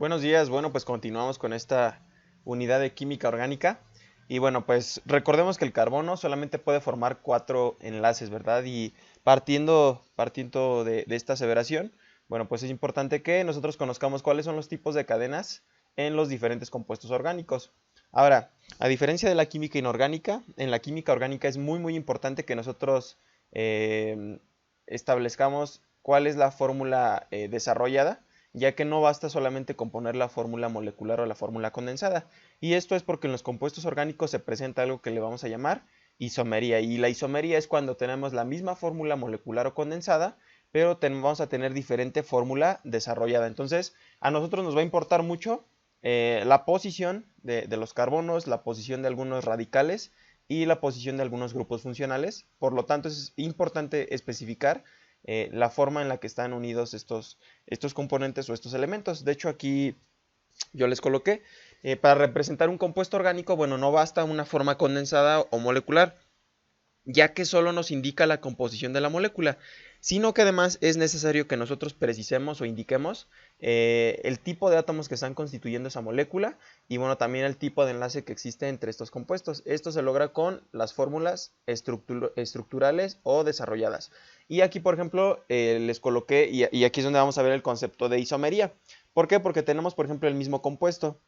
Buenos días, bueno, pues continuamos con esta unidad de química orgánica. Y bueno, pues recordemos que el carbono solamente puede formar cuatro enlaces, ¿verdad? Y partiendo de esta aseveración, bueno, pues es importante que nosotros conozcamos cuáles son los tipos de cadenas en los diferentes compuestos orgánicos. Ahora, a diferencia de la química inorgánica, en la química orgánica es muy importante que nosotros eh, establezcamos cuál es la fórmula desarrollada, ya que no basta solamente con poner la fórmula molecular o la fórmula condensada. Y esto es porque en los compuestos orgánicos se presenta algo que le vamos a llamar isomería. Y la isomería es cuando tenemos la misma fórmula molecular o condensada, pero vamos a tener diferente fórmula desarrollada. Entonces, a nosotros nos va a importar mucho la posición de los carbonos, la posición de algunos radicales y la posición de algunos grupos funcionales. Por lo tanto, es importante especificar la forma en la que están unidos estos componentes o estos elementos. De hecho, aquí yo les coloqué, para representar un compuesto orgánico, bueno, no basta una forma condensada o molecular, ya que solo nos indica la composición de la molécula, sino que además es necesario que nosotros precisemos o indiquemos el tipo de átomos que están constituyendo esa molécula y bueno, también el tipo de enlace que existe entre estos compuestos. Esto se logra con las fórmulas estructurales o desarrolladas. Y aquí, por ejemplo, les coloqué, y aquí es donde vamos a ver el concepto de isomería. ¿Por qué? Porque tenemos, por ejemplo, el mismo compuesto.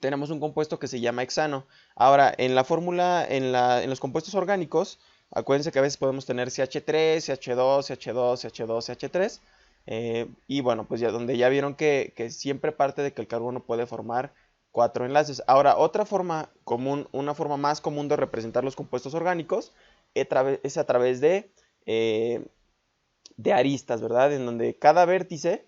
Tenemos un compuesto que se llama hexano. Ahora, en la fórmula, en los compuestos orgánicos, acuérdense que a veces podemos tener CH3, CH2, CH2, CH2, CH3. Y bueno, pues ya donde ya vieron que siempre parte de que el carbono puede formar cuatro enlaces. Ahora, otra forma común, una forma más común de representar los compuestos orgánicos es a través de aristas, ¿verdad? En donde cada vértice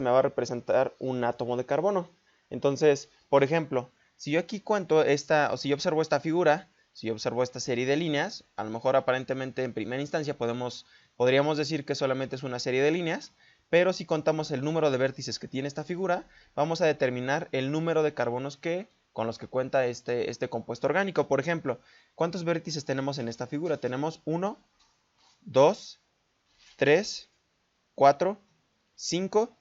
me va a representar un átomo de carbono. Entonces, por ejemplo, si yo aquí cuento o si yo observo esta figura, si yo observo esta serie de líneas, a lo mejor aparentemente en primera instancia podríamos decir que solamente es una serie de líneas, pero si contamos el número de vértices que tiene esta figura, vamos a determinar el número de carbonos con los que cuenta este compuesto orgánico. Por ejemplo, ¿cuántos vértices tenemos en esta figura? Tenemos 1, 2, 3, 4, 5,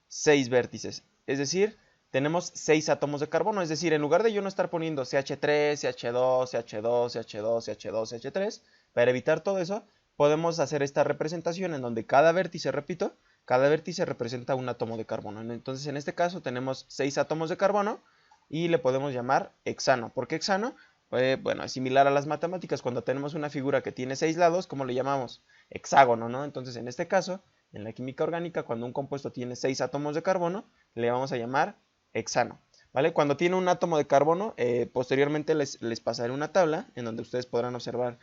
6 vértices. Es decir, tenemos 6 átomos de carbono. Es decir, en lugar de yo no estar poniendo CH3, CH2, CH2, CH2, CH2, CH3, para evitar todo eso, podemos hacer esta representación en donde cada vértice, repito, cada vértice representa un átomo de carbono. Entonces, en este caso tenemos 6 átomos de carbono y le podemos llamar hexano. ¿Por qué hexano? Bueno, es similar a las matemáticas. Cuando tenemos una figura que tiene 6 lados, ¿cómo le llamamos? Hexágono, ¿no? Entonces, en este caso, en la química orgánica, cuando un compuesto tiene 6 átomos de carbono, le vamos a llamar hexano, ¿vale? Cuando tiene un átomo de carbono, posteriormente les pasaré una tabla en donde ustedes podrán observar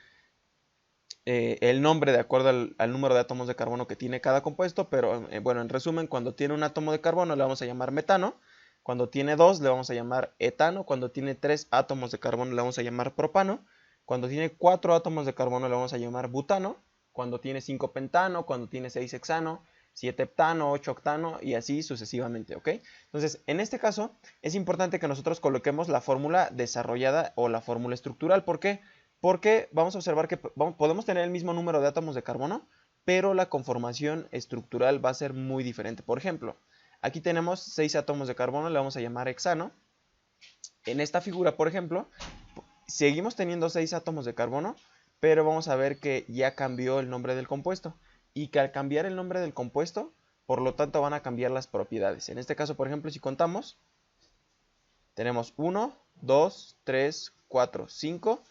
el nombre de acuerdo al número de átomos de carbono que tiene cada compuesto, pero bueno, en resumen, cuando tiene un átomo de carbono le vamos a llamar metano, cuando tiene 2 le vamos a llamar etano, cuando tiene 3 átomos de carbono le vamos a llamar propano, cuando tiene 4 átomos de carbono le vamos a llamar butano, cuando tiene 5 pentano, cuando tiene 6 hexano, 7 heptano, 8 octano y así sucesivamente, ¿ok? Entonces, en este caso es importante que nosotros coloquemos la fórmula desarrollada o la fórmula estructural. ¿Por qué? Porque vamos a observar que podemos tener el mismo número de átomos de carbono, pero la conformación estructural va a ser muy diferente. Por ejemplo, aquí tenemos 6 átomos de carbono, le vamos a llamar hexano. En esta figura, por ejemplo, seguimos teniendo 6 átomos de carbono, pero vamos a ver que ya cambió el nombre del compuesto. Y que al cambiar el nombre del compuesto, por lo tanto van a cambiar las propiedades. En este caso, por ejemplo, si contamos, tenemos 1, 2, 3, 4, 5,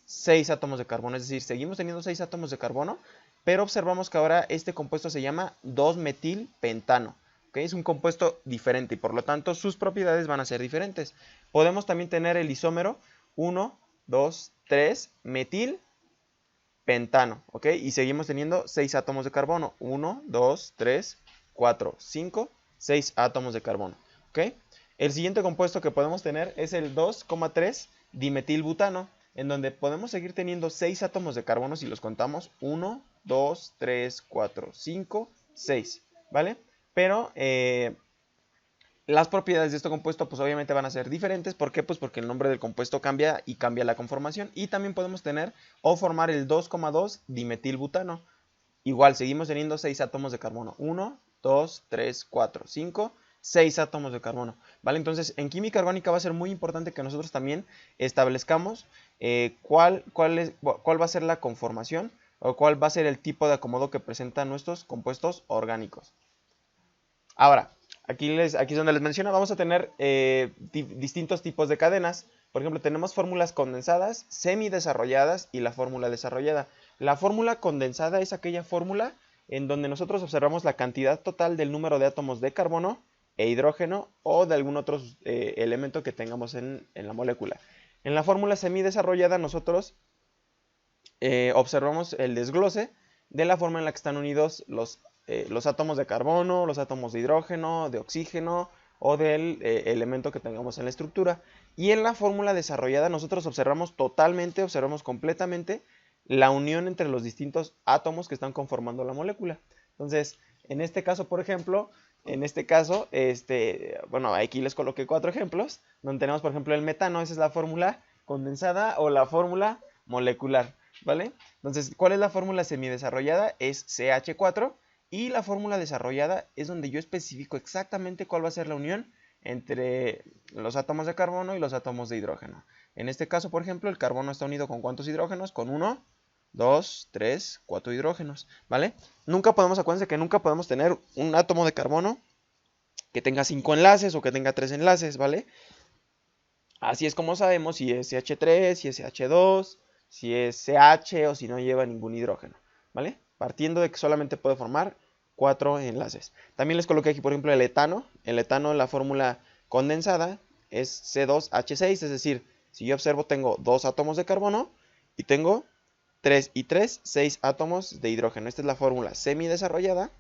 6 átomos de carbono. Es decir, seguimos teniendo 6 átomos de carbono, pero observamos que ahora este compuesto se llama 2-metilpentano. ¿Okay? Es un compuesto diferente y por lo tanto sus propiedades van a ser diferentes. Podemos también tener el isómero 1, 2, 3 metilpentano. ¿Ok? Y seguimos teniendo 6 átomos de carbono. 1, 2, 3, 4, 5, 6 átomos de carbono. ¿Ok? El siguiente compuesto que podemos tener es el 2,3 dimetilbutano, en donde podemos seguir teniendo 6 átomos de carbono si los contamos. 1, 2, 3, 4, 5, 6, ¿vale? Pero las propiedades de este compuesto pues obviamente van a ser diferentes. ¿Por qué? Pues porque el nombre del compuesto cambia y cambia la conformación. Y también podemos tener o formar el 2,2 dimetilbutano. Igual, seguimos teniendo 6 átomos de carbono. 1, 2, 3, 4, 5, 6 átomos de carbono, ¿vale? Entonces, en química orgánica va a ser muy importante que nosotros también establezcamos cuál va a ser la conformación o cuál va a ser el tipo de acomodo que presentan nuestros compuestos orgánicos. Ahora, aquí es donde les menciono, vamos a tener distintos tipos de cadenas. Por ejemplo, tenemos fórmulas condensadas, semidesarrolladas y la fórmula desarrollada. La fórmula condensada es aquella fórmula en donde nosotros observamos la cantidad total del número de átomos de carbono e hidrógeno o de algún otro elemento que tengamos en la molécula. En la fórmula semidesarrollada nosotros observamos el desglose de la forma en la que están unidos los átomos de carbono, los átomos de hidrógeno, de oxígeno o del elemento que tengamos en la estructura. Y en la fórmula desarrollada nosotros observamos completamente la unión entre los distintos átomos que están conformando la molécula. Entonces, en este caso, por ejemplo, bueno, aquí les coloqué 4 ejemplos, donde tenemos, por ejemplo, el metano, esa es la fórmula condensada o la fórmula molecular, ¿vale? Entonces, ¿cuál es la fórmula semidesarrollada? Es CH4, y la fórmula desarrollada es donde yo especifico exactamente cuál va a ser la unión entre los átomos de carbono y los átomos de hidrógeno. En este caso, por ejemplo, el carbono está unido con ¿cuántos hidrógenos? Con 1, 2, 3, 4 hidrógenos, ¿vale? Acuérdense que nunca podemos tener un átomo de carbono que tenga 5 enlaces o que tenga 3 enlaces, ¿vale? Así es como sabemos si es CH3, si es CH2, si es CH o si no lleva ningún hidrógeno, ¿vale? Partiendo de que solamente puede formar 4 enlaces. También les coloqué aquí, por ejemplo, el etano. El etano, la fórmula condensada es C2H6, es decir, si yo observo tengo 2 átomos de carbono y tengo 3 y 3, 6 átomos de hidrógeno. Esta es la fórmula semidesarrollada.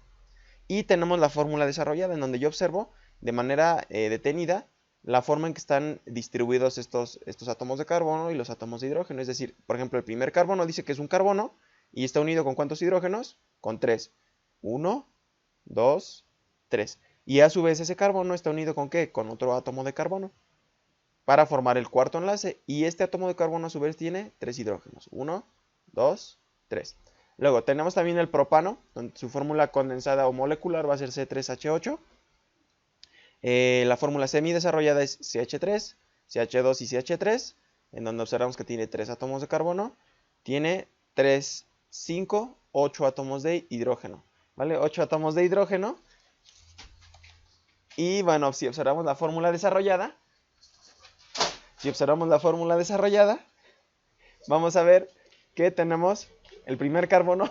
Y tenemos la fórmula desarrollada en donde yo observo de manera detenida la forma en que están distribuidos estos átomos de carbono y los átomos de hidrógeno. Es decir, por ejemplo, el primer carbono dice que es un carbono y está unido con ¿cuántos hidrógenos? Con 3. 1, 2, 3. Y a su vez ese carbono está unido ¿con qué? Con otro átomo de carbono para formar el cuarto enlace. Y este átomo de carbono a su vez tiene 3 hidrógenos. 1, 2, 3. Luego tenemos también el propano, donde su fórmula condensada o molecular va a ser C3H8. La fórmula semidesarrollada es CH3, CH2 y CH3, en donde observamos que tiene 3 átomos de carbono, tiene 3, 5, 8 átomos de hidrógeno, ¿vale? 8 átomos de hidrógeno. Y bueno, si observamos la fórmula desarrollada, vamos a ver que tenemos el primer carbono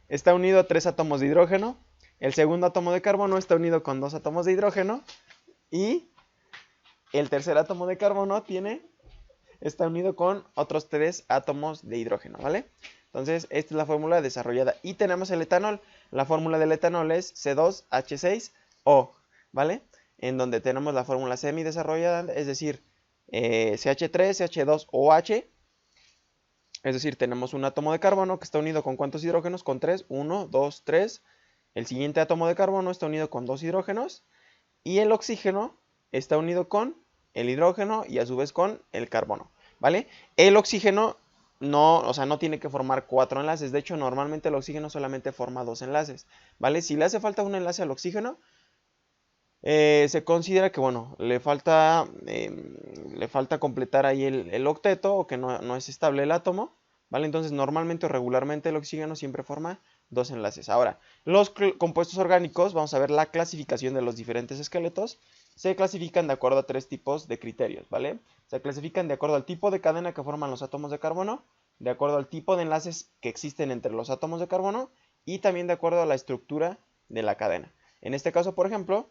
está unido a 3 átomos de hidrógeno. El segundo átomo de carbono está unido con 2 átomos de hidrógeno. Y el tercer átomo de carbono está unido con otros 3 átomos de hidrógeno, ¿vale? Entonces, esta es la fórmula desarrollada. Y tenemos el etanol. La fórmula del etanol es C2H6O, ¿vale? En donde tenemos la fórmula semidesarrollada, es decir, CH3, CH2OH. Es decir, tenemos un átomo de carbono que está unido con ¿cuántos hidrógenos? Con 3, 1, 2, 3. El siguiente átomo de carbono está unido con 2 hidrógenos. Y el oxígeno está unido con el hidrógeno y a su vez con el carbono, ¿vale? El oxígeno no tiene que formar 4 enlaces. De hecho, normalmente el oxígeno solamente forma 2 enlaces, ¿vale? Si le hace falta un enlace al oxígeno, se considera que, bueno, le falta completar ahí el octeto o que no es estable el átomo, ¿vale? Entonces, normalmente o regularmente el oxígeno siempre forma 2 enlaces. Ahora, los compuestos orgánicos, vamos a ver la clasificación de los diferentes esqueletos. Se clasifican de acuerdo a 3 tipos de criterios, ¿vale? Se clasifican de acuerdo al tipo de cadena que forman los átomos de carbono, de acuerdo al tipo de enlaces que existen entre los átomos de carbono y también de acuerdo a la estructura de la cadena. En este caso, por ejemplo,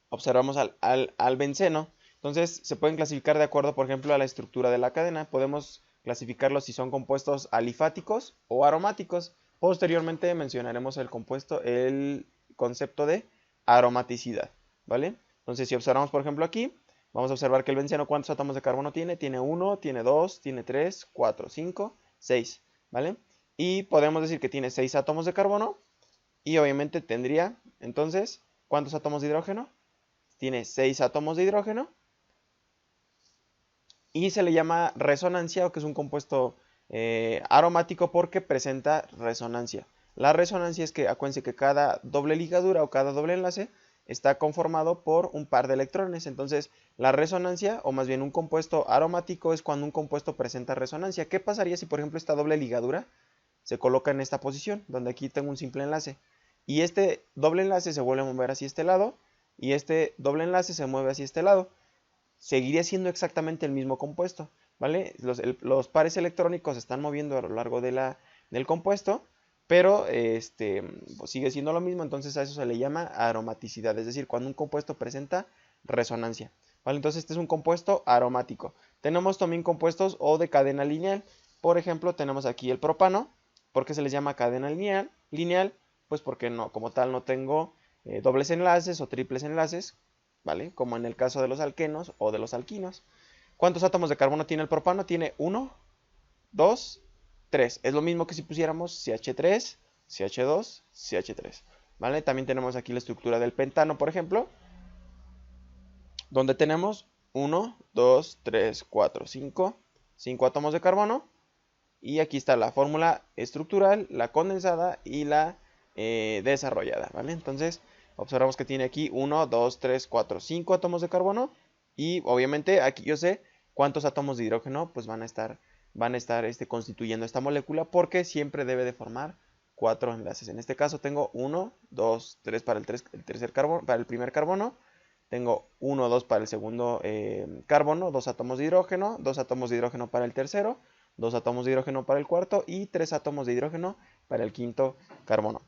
observamos al benceno. Entonces, se pueden clasificar de acuerdo, por ejemplo, a la estructura de la cadena. Podemos clasificarlos si son compuestos alifáticos o aromáticos. Posteriormente mencionaremos el concepto de aromaticidad, ¿vale? Entonces, si observamos, por ejemplo, aquí, vamos a observar que el benceno, ¿cuántos átomos de carbono tiene? Tiene 1, tiene 2, tiene 3, 4, 5, 6, ¿vale? Y podemos decir que tiene 6 átomos de carbono y obviamente tendría, entonces, ¿cuántos átomos de hidrógeno? Tiene 6 átomos de hidrógeno y se le llama resonancia, o que es un compuesto aromático porque presenta resonancia. La resonancia es que acuérdense que cada doble ligadura o cada doble enlace está conformado por un par de electrones. Entonces, la resonancia, o más bien un compuesto aromático, es cuando un compuesto presenta resonancia. ¿Qué pasaría si, por ejemplo, esta doble ligadura se coloca en esta posición, donde aquí tengo un simple enlace? Y este doble enlace se vuelve a mover hacia este lado, y este doble enlace se mueve hacia este lado. Seguiría siendo exactamente el mismo compuesto, ¿vale? Los pares electrónicos se están moviendo a lo largo del compuesto, pero pues sigue siendo lo mismo, entonces a eso se le llama aromaticidad, es decir, cuando un compuesto presenta resonancia, ¿vale? Entonces este es un compuesto aromático. Tenemos también compuestos o de cadena lineal, por ejemplo, tenemos aquí el propano. ¿Por qué se les llama cadena lineal? Pues porque no, como tal no tengo dobles enlaces o triples enlaces, ¿vale? Como en el caso de los alquenos o de los alquinos. ¿Cuántos átomos de carbono tiene el propano? Tiene 1, 2, 3. Es lo mismo que si pusiéramos CH3, CH2, CH3. ¿Vale? También tenemos aquí la estructura del pentano, por ejemplo, donde tenemos 1, 2, 3, 4, 5 átomos de carbono. Y aquí está la fórmula estructural, la condensada y la desarrollada, ¿vale? Entonces, observamos que tiene aquí 1, 2, 3, 4, 5 átomos de carbono. Y obviamente aquí yo sé cuántos átomos de hidrógeno pues van a estar constituyendo esta molécula, porque siempre debe de formar 4 enlaces. En este caso tengo 1, 2, 3 para tercer carbono, para el primer carbono. Tengo 1, 2 para el segundo carbono, 2 átomos de hidrógeno, 2 átomos de hidrógeno para el tercero, 2 átomos de hidrógeno para el cuarto y 3 átomos de hidrógeno para el quinto carbono.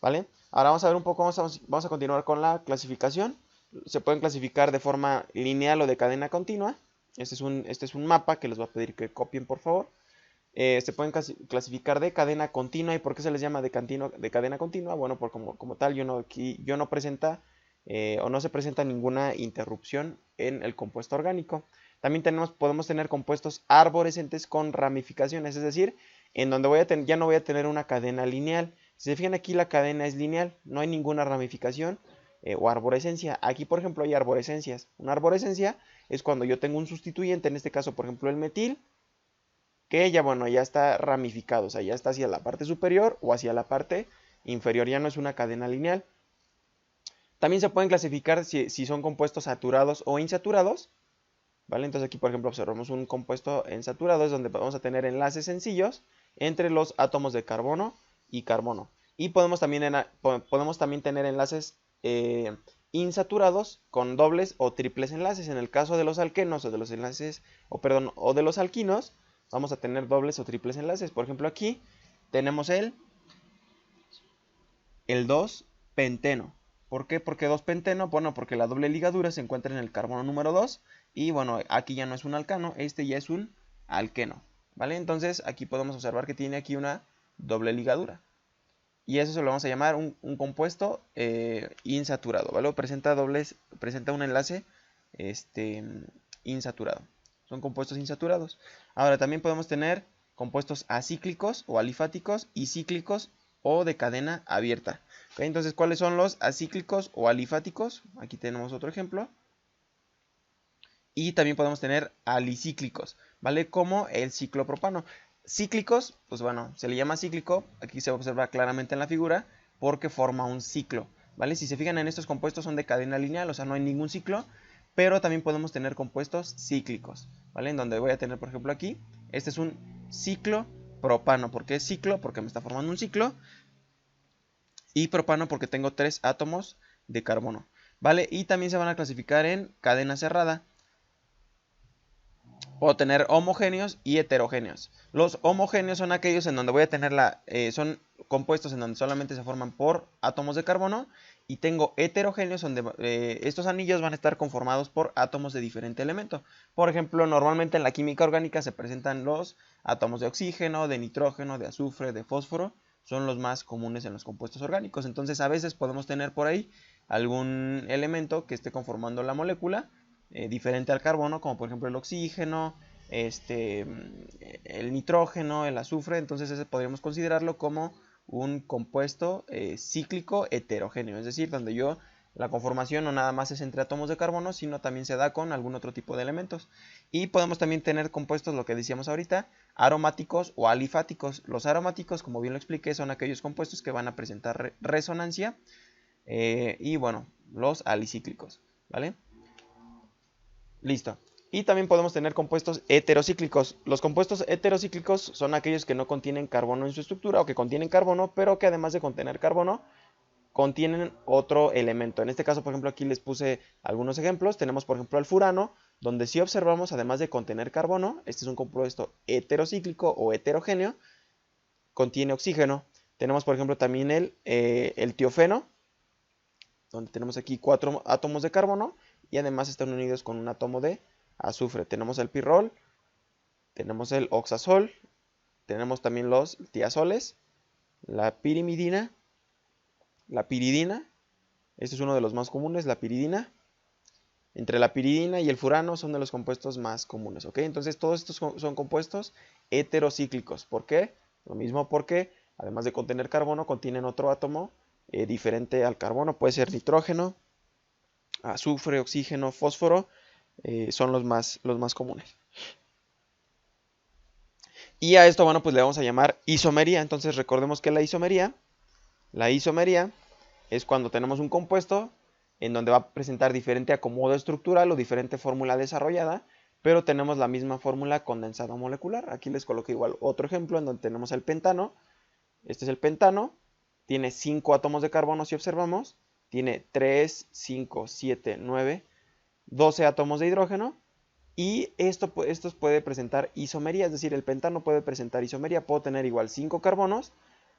¿Vale? Ahora vamos a ver un poco, vamos a continuar con la clasificación. Se pueden clasificar de forma lineal o de cadena continua. Este es un mapa que les voy a pedir que copien, por favor. Se pueden clasificar de cadena continua. ¿Y por qué se les llama de cadena continua? Bueno, porque como tal yo no presenta o no se presenta ninguna interrupción en el compuesto orgánico. También podemos tener compuestos arborescentes con ramificaciones, es decir, en donde ya no voy a tener una cadena lineal. Si se fijan aquí, la cadena es lineal, no hay ninguna ramificación o arborescencia. Aquí, por ejemplo, hay arborescencias. Una arborescencia es cuando yo tengo un sustituyente, en este caso, por ejemplo, el metil, que ya, bueno, ya está ramificado, o sea, ya está hacia la parte superior o hacia la parte inferior, ya no es una cadena lineal. También se pueden clasificar si son compuestos saturados o insaturados, ¿vale? Entonces aquí, por ejemplo, observamos un compuesto insaturado, es donde vamos a tener enlaces sencillos entre los átomos de carbono y carbono. Y podemos también tener enlaces insaturados con dobles o triples enlaces. En el caso de los alquenos o de los o de los alquinos, vamos a tener dobles o triples enlaces. Por ejemplo, aquí tenemos el 2-penteno. ¿Por qué? ¿Por qué 2-penteno? Bueno, porque la doble ligadura se encuentra en el carbono número 2. Y bueno, aquí ya no es un alcano, este ya es un alqueno, ¿vale? Entonces aquí podemos observar que tiene aquí una doble ligadura. Y eso se lo vamos a llamar un compuesto insaturado, ¿vale? Presenta un enlace insaturado. Son compuestos insaturados. Ahora también podemos tener compuestos acíclicos o alifáticos y cíclicos o de cadena abierta. ¿Okay? Entonces, ¿cuáles son los acíclicos o alifáticos? Aquí tenemos otro ejemplo. Y también podemos tener alicíclicos, ¿vale? Como el ciclopropano. Cíclicos, pues bueno, se le llama cíclico, aquí se observa claramente en la figura, porque forma un ciclo, ¿vale? Si se fijan en estos compuestos son de cadena lineal, o sea, no hay ningún ciclo, pero también podemos tener compuestos cíclicos, ¿vale? En donde voy a tener, por ejemplo, aquí, este es un ciclopropano. ¿Por qué ciclo? Porque me está formando un ciclo. Y propano porque tengo 3 átomos de carbono, ¿vale? Y también se van a clasificar en cadena cerrada. Puedo tener homogéneos y heterogéneos. Los homogéneos son aquellos en donde voy a tener son compuestos en donde solamente se forman por átomos de carbono. Y tengo heterogéneos donde estos anillos van a estar conformados por átomos de diferente elemento. Por ejemplo, normalmente en la química orgánica se presentan los átomos de oxígeno, de nitrógeno, de azufre, de fósforo. Son los más comunes en los compuestos orgánicos. Entonces a veces podemos tener por ahí algún elemento que esté conformando la molécula diferente al carbono, como por ejemplo el oxígeno, el nitrógeno, el azufre. Entonces ese podríamos considerarlo como un compuesto cíclico heterogéneo, es decir, donde yo La conformación no nada más es entre átomos de carbono, sino también se da con algún otro tipo de elementos. Y podemos también tener compuestos, lo que decíamos ahorita, aromáticos o alifáticos. Los aromáticos, como bien lo expliqué, son aquellos compuestos que van a presentar resonancia. Y bueno, los alicíclicos, ¿vale? Listo. Y también podemos tener compuestos heterocíclicos. Los compuestos heterocíclicos son aquellos que no contienen carbono en su estructura o que contienen carbono, pero que además de contener carbono, contienen otro elemento. En este caso, por ejemplo, aquí les puse algunos ejemplos. Tenemos, por ejemplo, el furano, donde si observamos, además de contener carbono, este es un compuesto heterocíclico o heterogéneo, contiene oxígeno. Tenemos, por ejemplo, también el tiofeno, donde tenemos aquí 4 átomos de carbono y además están unidos con un átomo de azufre. Tenemos el pirrol, tenemos el oxazol, tenemos también los tiazoles, la pirimidina, la piridina. Este es uno de los más comunes, la piridina. Entre la piridina y el furano son de los compuestos más comunes, ¿ok? Entonces todos estos son compuestos heterocíclicos. ¿Por qué? Lo mismo porque, además de contener carbono, contienen otro átomo diferente al carbono. Puede ser nitrógeno, azufre, oxígeno, fósforo, son los más comunes. Y a esto, bueno, pues le vamos a llamar isomería. Entonces recordemos que la isomería es cuando tenemos un compuesto en donde va a presentar diferente acomodo estructural o diferente fórmula desarrollada, pero tenemos la misma fórmula condensada molecular. Aquí les coloqué igual otro ejemplo en donde tenemos el pentano. Este es el pentano, tiene 5 átomos de carbono si observamos, tiene 3, 5, 7, 9, 12 átomos de hidrógeno, y estos puede presentar isomería, es decir, el pentano puede presentar isomería. Puedo tener igual 5 carbonos,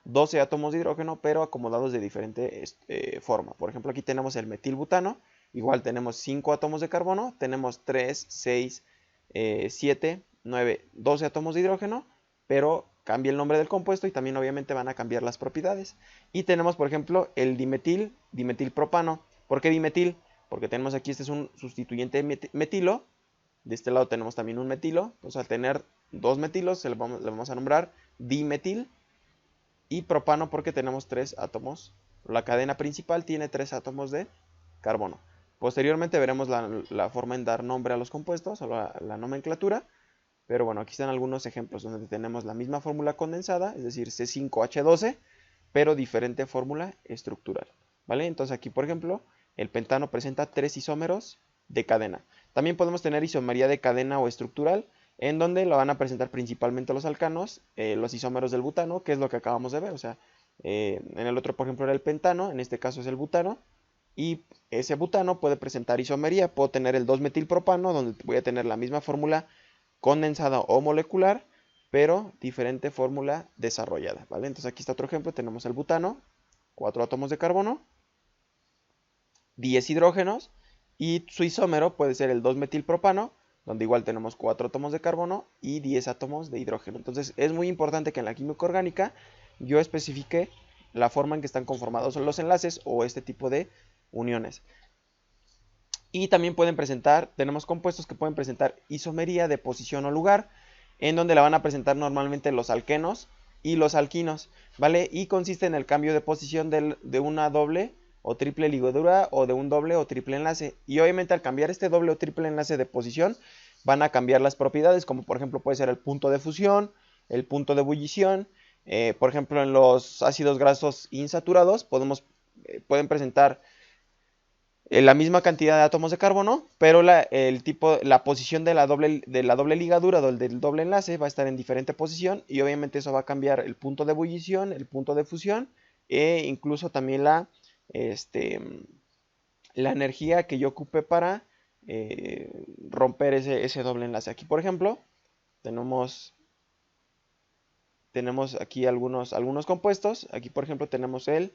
12 átomos de hidrógeno, pero acomodados de diferente forma. Por ejemplo, aquí tenemos el metilbutano, igual tenemos 5 átomos de carbono, tenemos 3, 6, 7, 9, 12 átomos de hidrógeno, pero cambia el nombre del compuesto y también obviamente van a cambiar las propiedades. Y tenemos, por ejemplo, el dimetilpropano. ¿Por qué dimetil? Porque tenemos aquí, este es un sustituyente metilo. De este lado tenemos también un metilo. Entonces, al tener dos metilos, le vamos a nombrar dimetil. Y propano porque tenemos 3 átomos. La cadena principal tiene 3 átomos de carbono. Posteriormente veremos la forma en dar nombre a los compuestos o la nomenclatura. Pero bueno, aquí están algunos ejemplos donde tenemos la misma fórmula condensada, es decir, C5H12, pero diferente fórmula estructural, ¿vale? Entonces aquí, por ejemplo, el pentano presenta 3 isómeros de cadena. También podemos tener isomería de cadena o estructural, en donde lo van a presentar principalmente los alcanos, los isómeros del butano, que es lo que acabamos de ver. O sea, en el otro, por ejemplo, era el pentano, en este caso es el butano, y ese butano puede presentar isomería. Puedo tener el 2-metilpropano, donde voy a tener la misma fórmula condensada o molecular, pero diferente fórmula desarrollada, ¿vale? Entonces aquí está otro ejemplo, tenemos el butano, 4 átomos de carbono, 10 hidrógenos, y su isómero puede ser el 2-metilpropano, donde igual tenemos 4 átomos de carbono y 10 átomos de hidrógeno. Entonces es muy importante que en la química orgánica yo especifique la forma en que están conformados los enlaces o este tipo de uniones. Y también tenemos compuestos que pueden presentar isomería de posición o lugar, en donde la van a presentar normalmente los alquenos y los alquinos, ¿vale? Y consiste en el cambio de posición de una doble o triple ligadura o de un doble o triple enlace. Y obviamente al cambiar este doble o triple enlace de posición, van a cambiar las propiedades, como por ejemplo puede ser el punto de fusión, el punto de ebullición. Por ejemplo, en los ácidos grasos insaturados pueden presentar la misma cantidad de átomos de carbono, pero la posición de la doble ligadura o del doble enlace va a estar en diferente posición, y obviamente eso va a cambiar el punto de ebullición, el punto de fusión e incluso también la energía que yo ocupe para romper ese doble enlace. Aquí, por ejemplo, tenemos aquí algunos compuestos. Aquí, por ejemplo, tenemos el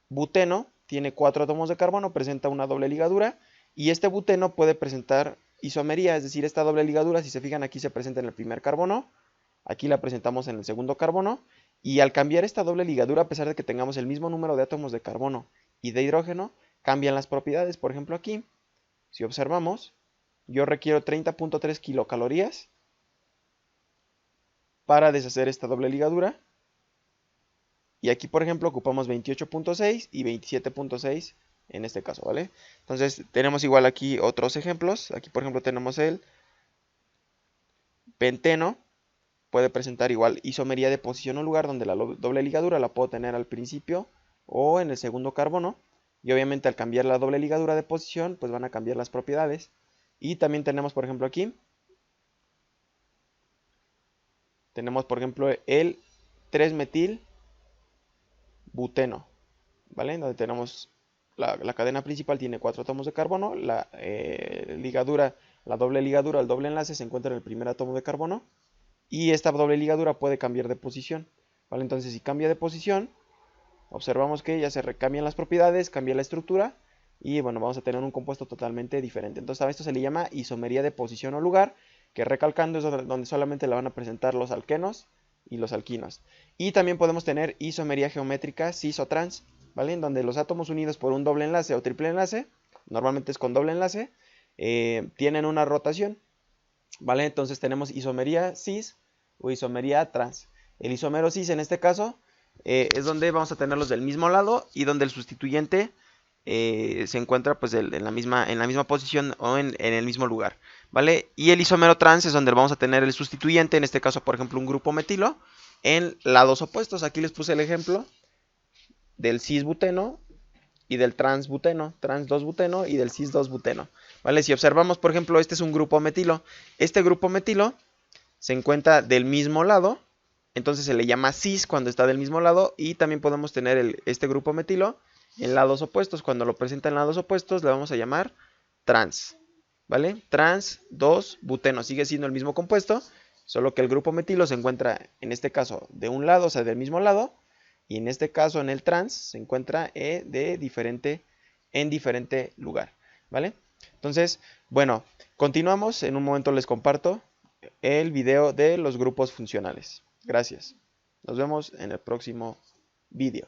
buteno, tiene 4 átomos de carbono, presenta una doble ligadura, y este buteno puede presentar isomería, es decir, esta doble ligadura, si se fijan, aquí se presenta en el primer carbono, aquí la presentamos en el segundo carbono, y al cambiar esta doble ligadura, a pesar de que tengamos el mismo número de átomos de carbono y de hidrógeno, cambian las propiedades. Por ejemplo, aquí, si observamos, yo requiero 30.3 kilocalorías para deshacer esta doble ligadura, Y aquí, por ejemplo, ocupamos 28.6 y 27.6 en este caso, ¿vale? Entonces, tenemos igual aquí otros ejemplos. Aquí, por ejemplo, tenemos el penteno. Puede presentar igual isomería de posición o lugar, donde la doble ligadura la puedo tener al principio o en el segundo carbono. Y obviamente al cambiar la doble ligadura de posición, pues van a cambiar las propiedades. Y también tenemos, por ejemplo, aquí, tenemos, por ejemplo, el 3-metil buteno, ¿vale? Donde tenemos la cadena principal tiene 4 átomos de carbono, la ligadura, la doble ligadura, el doble enlace se encuentra en el primer átomo de carbono y esta doble ligadura puede cambiar de posición, ¿vale? Entonces si cambia de posición, observamos que ya se recambian las propiedades, cambia la estructura y bueno, vamos a tener un compuesto totalmente diferente. Entonces a esto se le llama isomería de posición o lugar, que recalcando es donde solamente la van a presentar los alquenos y los alquinos. Y también podemos tener isomería geométrica cis o trans, ¿vale? En donde los átomos unidos por un doble enlace o triple enlace, normalmente es con doble enlace, tienen una rotación, ¿vale? Entonces tenemos isomería cis o isomería trans. El isómero cis en este caso es donde vamos a tenerlos del mismo lado y donde el sustituyente se encuentra pues en la misma posición o en el mismo lugar, ¿vale? Y el isómero trans es donde vamos a tener el sustituyente, en este caso por ejemplo un grupo metilo, en lados opuestos. Aquí les puse el ejemplo del cis-buteno y del trans-buteno, trans-2-buteno y del cis-2-buteno, ¿vale? Si observamos, por ejemplo, este es un grupo metilo. Este grupo metilo se encuentra del mismo lado, entonces se le llama cis cuando está del mismo lado, y también podemos tener este grupo metilo en lados opuestos. Cuando lo presenta en lados opuestos le vamos a llamar trans, ¿vale? Trans-2-buteno, sigue siendo el mismo compuesto, solo que el grupo metilo se encuentra en este caso de un lado, o sea, del mismo lado, y en este caso en el trans se encuentra en diferente lugar, ¿vale? Entonces, bueno, continuamos. En un momento les comparto el video de los grupos funcionales. Gracias. Nos vemos en el próximo video.